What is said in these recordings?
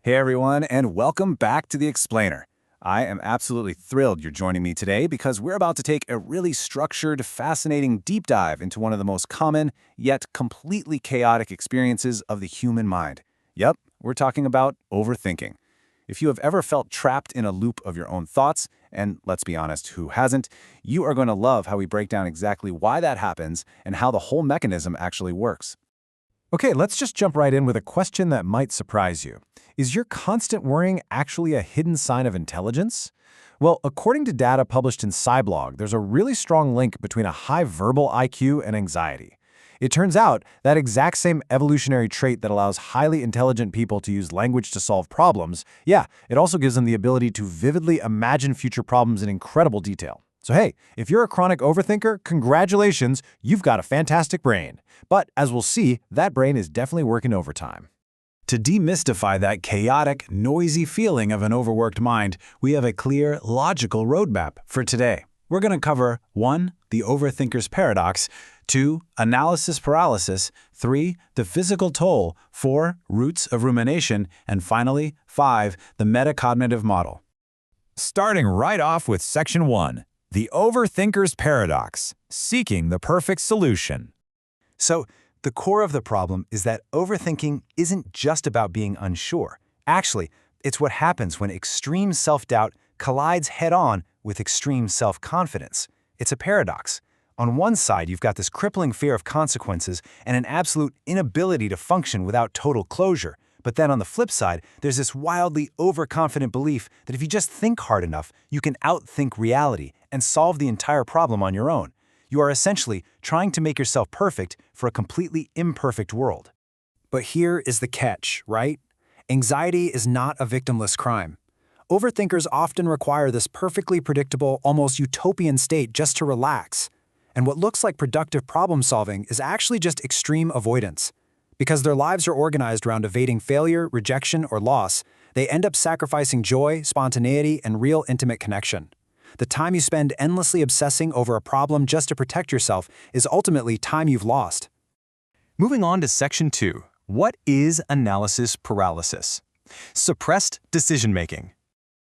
Hey everyone, and welcome back to The Explainer. I am absolutely thrilled you're joining me today because we're about to take a really structured, fascinating deep dive into one of the most common, yet completely chaotic experiences of the human mind. Yep, we're talking about overthinking. If you have ever felt trapped in a loop of your own thoughts, and let's be honest, who hasn't, you are going to love how we break down exactly why that happens and how the whole mechanism actually works. Okay, let's just jump right in with a question that might surprise you. Is your constant worrying actually a hidden sign of intelligence? Well, according to data published in Sciblog, there's a really strong link between a high verbal IQ and anxiety. It turns out that exact same evolutionary trait that allows highly intelligent people to use language to solve problems, it also gives them the ability to vividly imagine future problems in incredible detail. So hey, if you're a chronic overthinker, congratulations, you've got a fantastic brain. But as we'll see, that brain is definitely working overtime. To demystify that chaotic, noisy feeling of an overworked mind, we have a clear, logical roadmap for today. We're going to cover 1. The overthinker's paradox, 2. Analysis paralysis, 3. The physical toll, 4. Roots of rumination, and finally, 5. The metacognitive model. Starting right off with Section 1, the overthinker's paradox, seeking the perfect solution. So, the core of the problem is that overthinking isn't just about being unsure. Actually, it's what happens when extreme self-doubt collides head-on with extreme self-confidence. It's a paradox. On one side, you've got this crippling fear of consequences and an absolute inability to function without total closure. But then on the flip side, there's this wildly overconfident belief that if you just think hard enough, you can outthink reality and solve the entire problem on your own. You are essentially trying to make yourself perfect for a completely imperfect world. But here is the catch, right? Anxiety is not a victimless crime. Overthinkers often require this perfectly predictable, almost utopian state just to relax. And what looks like productive problem solving is actually just extreme avoidance. Because their lives are organized around evading failure, rejection, or loss, they end up sacrificing joy, spontaneity, and real intimate connection. The time you spend endlessly obsessing over a problem just to protect yourself is ultimately time you've lost. Moving on to Section 2, what is analysis paralysis? Suppressed decision-making.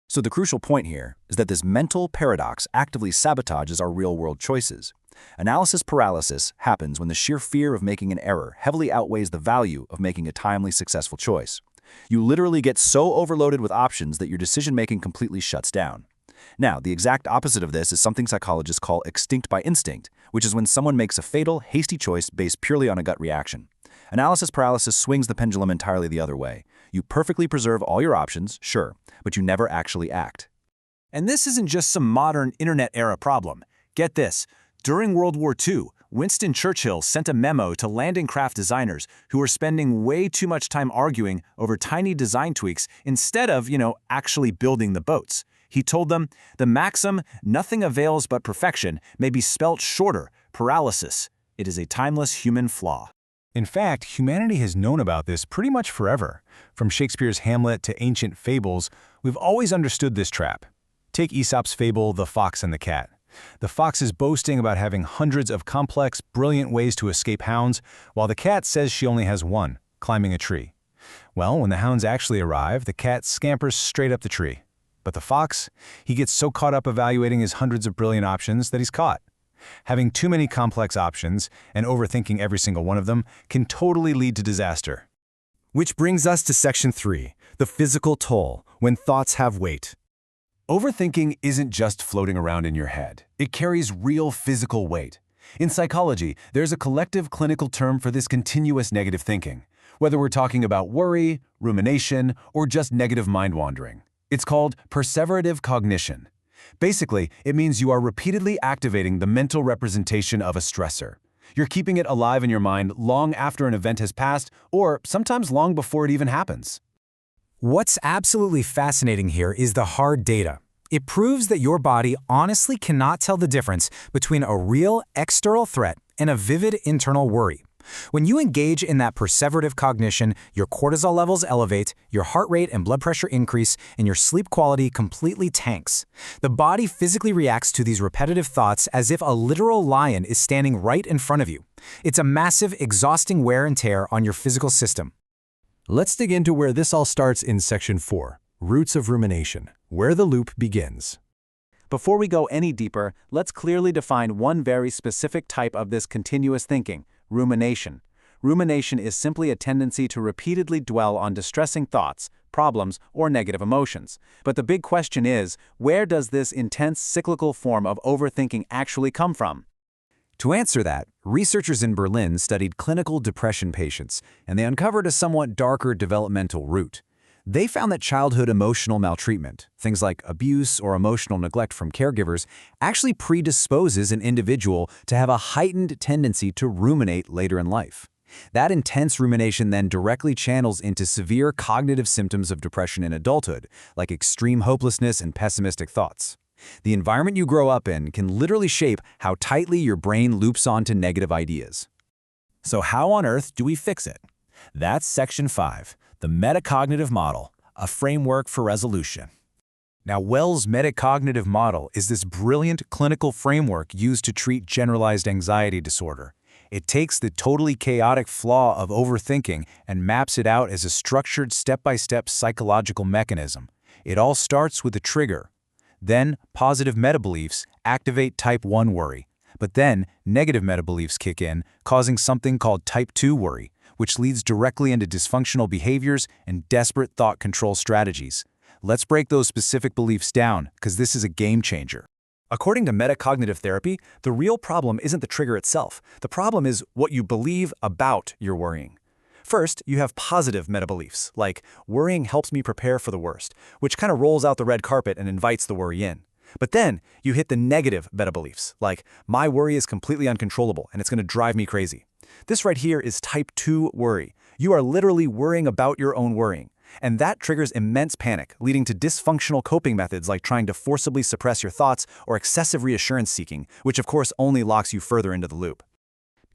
So the crucial point here is that this mental paradox actively sabotages our real-world choices. Analysis paralysis happens when the sheer fear of making an error heavily outweighs the value of making a timely, successful choice. You literally get so overloaded with options that your decision-making completely shuts down. Now, the exact opposite of this is something psychologists call extinct by instinct, which is when someone makes a fatal, hasty choice based purely on a gut reaction. Analysis paralysis swings the pendulum entirely the other way. You perfectly preserve all your options, sure, but you never actually act. And this isn't just some modern internet-era problem. Get this. During World War II, Winston Churchill sent a memo to landing craft designers who were spending way too much time arguing over tiny design tweaks instead of, actually building the boats. He told them, the maxim, nothing avails but perfection, may be spelt shorter, paralysis. It is a timeless human flaw. In fact, humanity has known about this pretty much forever. From Shakespeare's Hamlet to ancient fables, we've always understood this trap. Take Aesop's fable, The Fox and the Cat. The fox is boasting about having hundreds of complex, brilliant ways to escape hounds, while the cat says she only has one, climbing a tree. Well, when the hounds actually arrive, the cat scampers straight up the tree. But the fox, he gets so caught up evaluating his hundreds of brilliant options that he's caught. Having too many complex options and overthinking every single one of them can totally lead to disaster. Which brings us to Section 3, the physical toll, when thoughts have weight. Overthinking isn't just floating around in your head. It carries real physical weight. In psychology, there's a collective clinical term for this continuous negative thinking, whether we're talking about worry, rumination, or just negative mind-wandering. It's called perseverative cognition. Basically, it means you are repeatedly activating the mental representation of a stressor. You're keeping it alive in your mind long after an event has passed, or sometimes long before it even happens. What's absolutely fascinating here is the hard data. It proves that your body honestly cannot tell the difference between a real external threat and a vivid internal worry. When you engage in that perseverative cognition, your cortisol levels elevate, your heart rate and blood pressure increase, and your sleep quality completely tanks. The body physically reacts to these repetitive thoughts as if a literal lion is standing right in front of you. It's a massive, exhausting wear and tear on your physical system. Let's dig into where this all starts in Section 4, Roots of Rumination, where the loop begins. Before we go any deeper, let's clearly define one very specific type of this continuous thinking: rumination. Rumination is simply a tendency to repeatedly dwell on distressing thoughts, problems, or negative emotions. But the big question is, where does this intense cyclical form of overthinking actually come from? To answer that, researchers in Berlin studied clinical depression patients, and they uncovered a somewhat darker developmental root. They found that childhood emotional maltreatment, things like abuse or emotional neglect from caregivers, actually predisposes an individual to have a heightened tendency to ruminate later in life. That intense rumination then directly channels into severe cognitive symptoms of depression in adulthood, like extreme hopelessness and pessimistic thoughts. The environment you grow up in can literally shape how tightly your brain loops onto negative ideas. So how on earth do we fix it? That's Section 5, the metacognitive model, a framework for resolution. Now, Wells' metacognitive model is this brilliant clinical framework used to treat generalized anxiety disorder. It takes the totally chaotic flaw of overthinking and maps it out as a structured step-by-step psychological mechanism. It all starts with a trigger. Then, positive metabeliefs activate type 1 worry. But then, negative metabeliefs kick in, causing something called type 2 worry, which leads directly into dysfunctional behaviors and desperate thought control strategies. Let's break those specific beliefs down, because this is a game changer. According to metacognitive therapy, the real problem isn't the trigger itself. The problem is what you believe about your worrying. First, you have positive metabeliefs, like worrying helps me prepare for the worst, which kind of rolls out the red carpet and invites the worry in. But then, you hit the negative metabeliefs, like my worry is completely uncontrollable and it's going to drive me crazy. This right here is type 2 worry. You are literally worrying about your own worrying. And that triggers immense panic, leading to dysfunctional coping methods like trying to forcibly suppress your thoughts or excessive reassurance seeking, which of course only locks you further into the loop.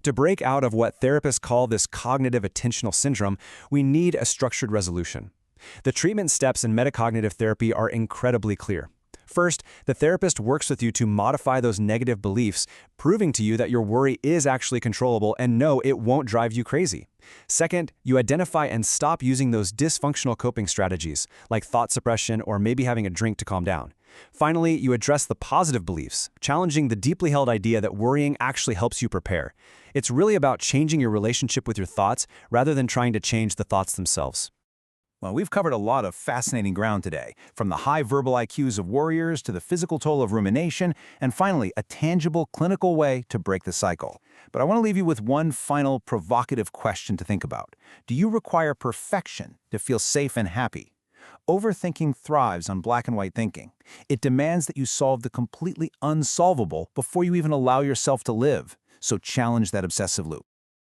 To break out of what therapists call this cognitive attentional syndrome, we need a structured resolution. The treatment steps in metacognitive therapy are incredibly clear. First, the therapist works with you to modify those negative beliefs, proving to you that your worry is actually controllable and no, it won't drive you crazy. Second, you identify and stop using those dysfunctional coping strategies, like thought suppression or maybe having a drink to calm down. Finally, you address the positive beliefs, challenging the deeply held idea that worrying actually helps you prepare. It's really about changing your relationship with your thoughts rather than trying to change the thoughts themselves. Well, we've covered a lot of fascinating ground today, from the high verbal IQs of warriors to the physical toll of rumination, and finally, a tangible clinical way to break the cycle. But I want to leave you with one final provocative question to think about. Do you require perfection to feel safe and happy? Overthinking thrives on black and white thinking. It demands that you solve the completely unsolvable before you even allow yourself to live. So challenge that obsessive loop.